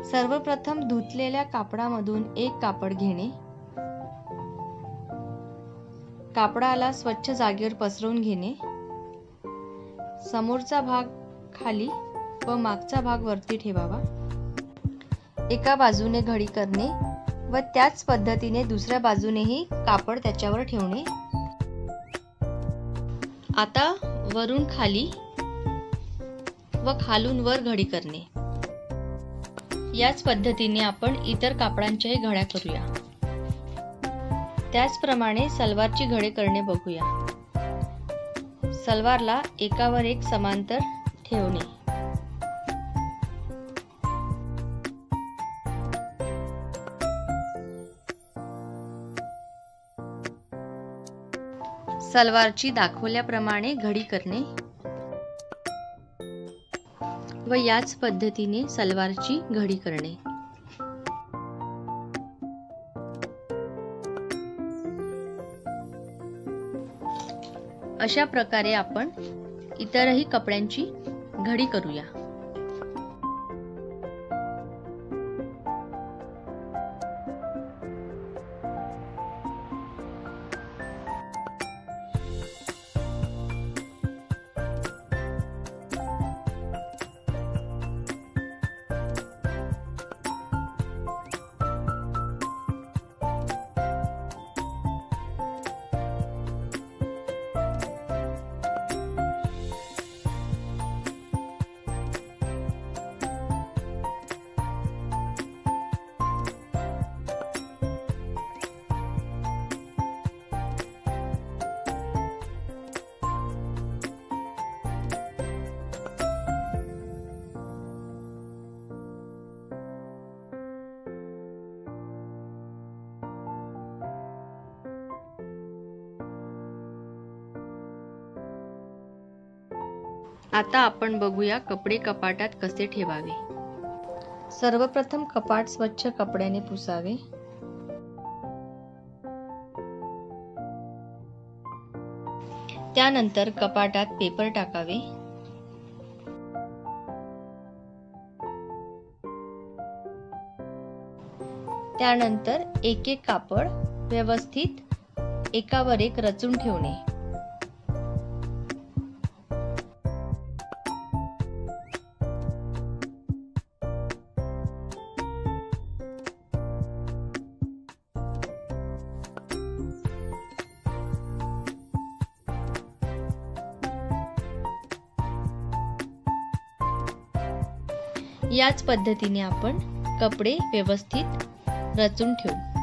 सर्वप्रथम धुतलेल्या कापडामधून एक कापड घेणे, कापडाला स्वच्छ जागेवर पसरवून घेणे, समोरचा भाग खाली व मागचा भाग वरती ठेवावा, एका बाजूने घडी करणे व त्याच पद्धतीने दुसऱ्या बाजूनेही कापड त्याच्यावर ठेवणे। आता वरून खाली व खालून वर घडी करणे। याच पद्धतीने आपण इतर कापडांच्याही घड्या करूया। त्याचप्रमाणे सलवारची घडी करणे बघूया। सलवारला एकावर एक समांतर ठेवणे। सलवारची दाखवल्याप्रमाणे घडी करणे व याच पद्धतीने सलवारची घडी करणे। अशा प्रकारे आपण इतरही कपड्यांची घडी करूया। आता आपण बघूया कपडे कपाटात कसे ठेवावे। सर्वप्रथम कपाट स्वच्छ कपड्याने पुसावे। त्यानंतर कपाटात पेपर टाकावे। त्यानंतर एक एक कापड व्यवस्थित एकावर एक रचून ठेवणे। याच पद्धतीने आपण कपडे व्यवस्थित रचून ठेवू।